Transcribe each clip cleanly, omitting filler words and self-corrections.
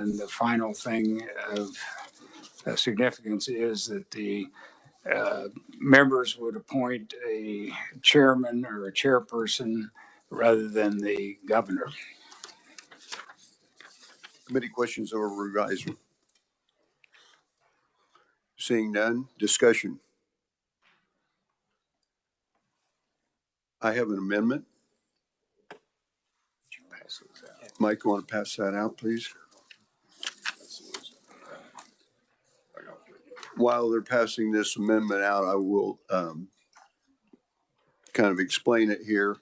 And the final thing of significance is that the members would appoint a chairman or a chairperson rather than the governor. Committee questions or revising? Seeing none, discussion. I have an amendment. Mike, you want to pass that out, please? While they're passing this amendment out, I will kind of explain it here.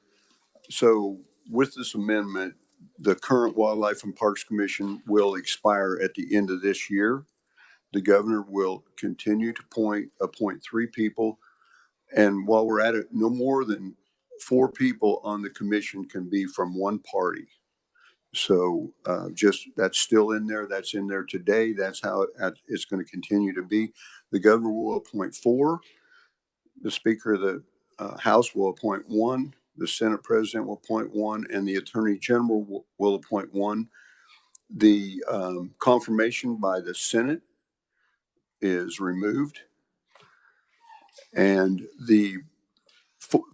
So with this amendment, the current Wildlife and Parks Commission will expire at the end of this year. The governor will continue to appoint 3 people. And while we're at it, no more than 4 people on the commission can be from one party. So just that's still in there. That's in there today. That's how it's going to continue to be. The governor will appoint 4. The Speaker of the House will appoint 1. The Senate President will appoint 1, and the Attorney General will appoint 1. The confirmation by the Senate is removed, and the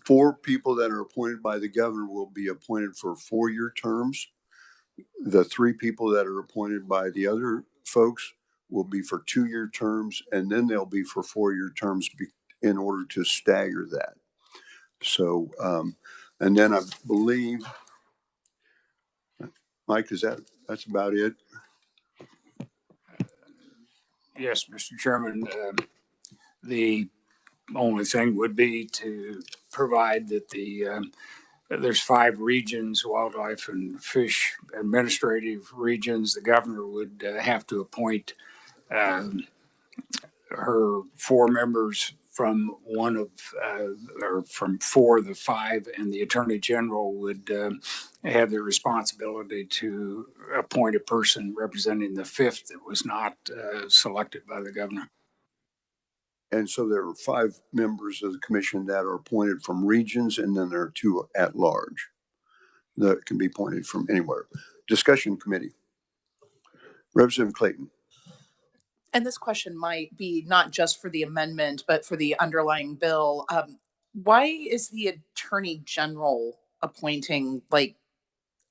4 people that are appointed by the governor will be appointed for 4-year terms. The 3 people that are appointed by the other folks will be for 2-year terms, and then they'll be for 4-year terms in order to stagger that. So, and then I believe, Mike, that's about it? Yes, Mr. Chairman. The only thing would be to provide that there's 5 regions, wildlife and fish administrative regions. The governor would have to appoint her 4 members from one of, or from 4 of the 5, and the Attorney General would have the responsibility to appoint a person representing the 5th that was not selected by the governor. And so there are 5 members of the commission that are appointed from regions, and then there are 2 at large that can be appointed from anywhere. Discussion committee. Representative Clayton. And this question might be not just for the amendment, but for the underlying bill. Why is the Attorney General appointing like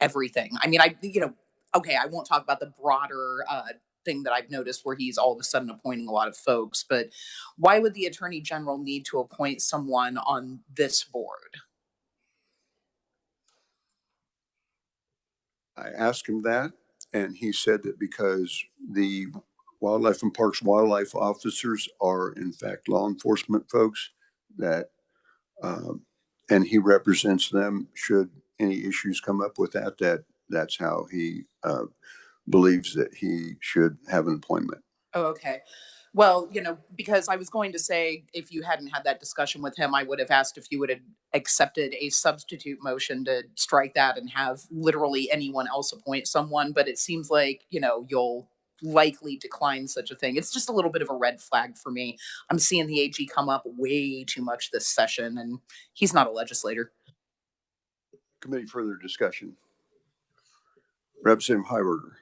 everything? I mean, okay, I won't talk about the broader thing that I've noticed where he's all of a sudden appointing a lot of folks, but why would the Attorney General need to appoint someone on this board? I asked him that, and he said that because the Wildlife and Parks wildlife officers are in fact law enforcement folks, that and he represents them should any issues come up with that's how he believes that he should have an appointment. Oh, okay. Well, because I was going to say, if you hadn't had that discussion with him, I would have asked if you would have accepted a substitute motion to strike that and have literally anyone else appoint someone. But it seems like, you'll likely decline such a thing. It's just a little bit of a red flag for me. I'm seeing the AG come up way too much this session, and he's not a legislator. Committee further discussion. Representative Heiberger.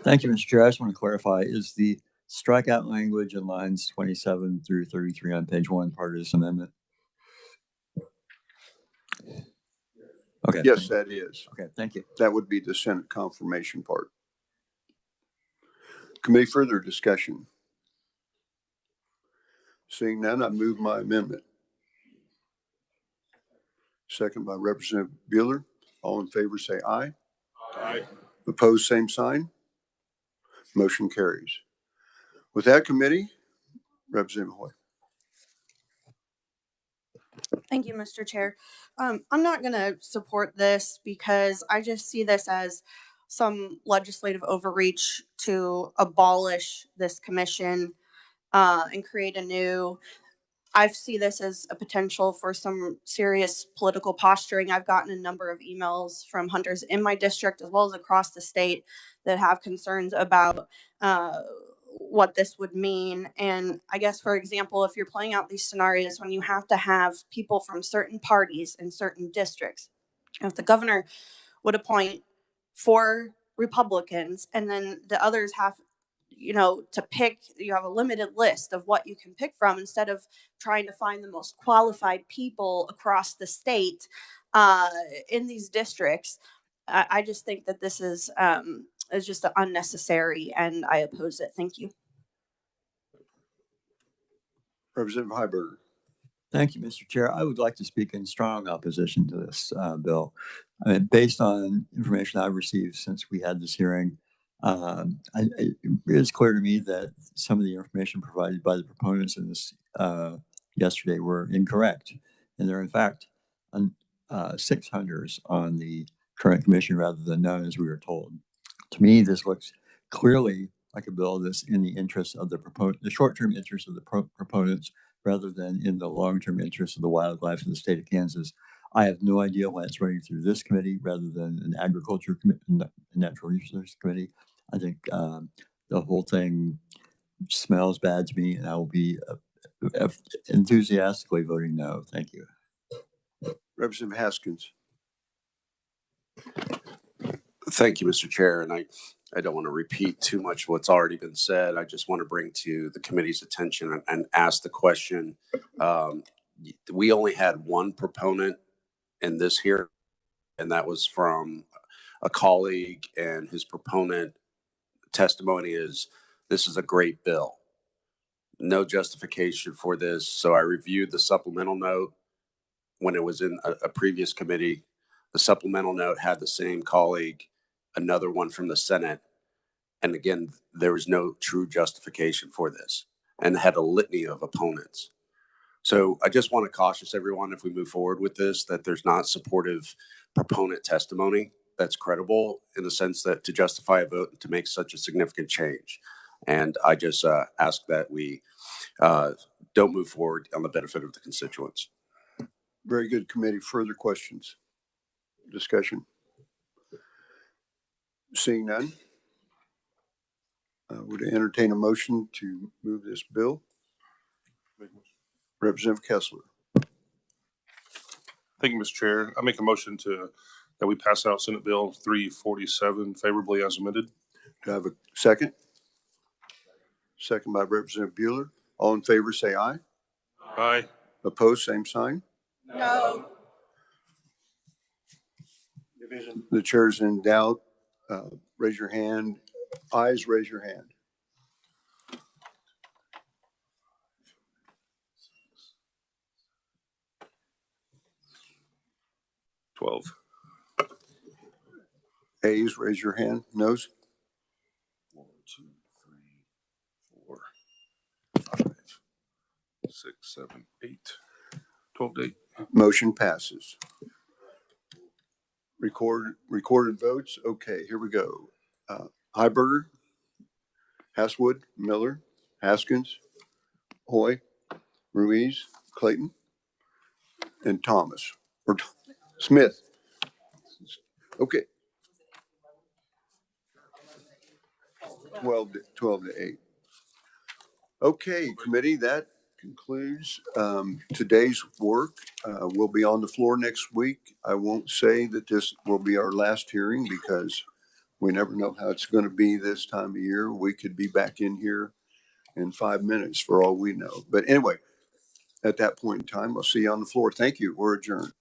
Thank you, Mr. Chair. I just want to clarify, is the strikeout language in lines 27 through 33 on page 1 part of this amendment? Okay. Yes, that is. Okay, thank you. That would be the Senate confirmation part. Committee further discussion. Seeing none, I move my amendment. Second by Representative Bueller. All in favor say aye. Aye. Opposed, same sign. Motion carries. With that, committee, Representative Hoy. Thank you, Mr. Chair. I'm not going to support this because I just see this as some legislative overreach to abolish this commission and create a new. I see this as a potential for some serious political posturing. I've gotten a number of emails from hunters in my district as well as across the state that have concerns about what this would mean. And I guess, for example, if you're playing out these scenarios when you have to have people from certain parties in certain districts, if the governor would appoint 4 Republicans, and then the others have, to pick. You have a limited list of what you can pick from instead of trying to find the most qualified people across the state in these districts. I just think that this is just unnecessary, and I oppose it. Thank you. Representative Heiberger. Thank you, Mr. Chair. I would like to speak in strong opposition to this bill. I mean, based on information I've received since we had this hearing, it is clear to me that some of the information provided by the proponents in this yesterday were incorrect. And there are, in fact, 6 hunters on the current commission rather than none, as we were told. To me, this looks clearly like a bill that's in the interest of the short-term interest of the proponents, rather than in the long-term interest of the wildlife in the state of Kansas. I have no idea why it's running through this committee rather than an agriculture committee, natural resources committee. I think the whole thing smells bad to me, and I will be enthusiastically voting no. Thank you. Representative Haskins. Thank you, Mr. Chair. And I don't want to repeat too much of what's already been said. I just want to bring to the committee's attention and ask the question. We only had one proponent in this hearing, and that was from a colleague, and his proponent testimony is, this is a great bill. No justification for this. So I reviewed the supplemental note when it was in a previous committee. The supplemental note had the same colleague, another one from the Senate. And again, there was no true justification for this, and had a litany of opponents. So I just want to caution everyone, if we move forward with this, that there's not supportive proponent testimony that's credible in the sense that to justify a vote and to make such a significant change. And I just ask that we don't move forward on the benefit of the constituents. Very good, committee. Further questions? Discussion? Seeing none, would entertain a motion to move this bill. Representative Kessler. Thank you, Mr. Chair. I make a motion that we pass out Senate Bill 347 favorably as amended. Do I have a second? Second by Representative Bueller. All in favor, say aye. Aye. Opposed, same sign. No. The chair's in doubt. Raise your hand. Ayes, raise your hand. Ayes, raise your hand. Noes? 1, 2, 3, 4, 5, 6, 7, 8. 12 to 8. Motion passes. Recorded votes. Okay, here we go. Heiberger, Hasswood, Miller, Haskins, Hoy, Ruiz, Clayton, and Thomas, or Smith. Okay. 12 to 8. Okay, committee, that concludes today's work. We'll be on the floor next week. I won't say that this will be our last hearing because we never know how it's going to be this time of year. We could be back in here in 5 minutes for all we know. But anyway, at that point in time, I'll see you on the floor. Thank you. We're adjourned.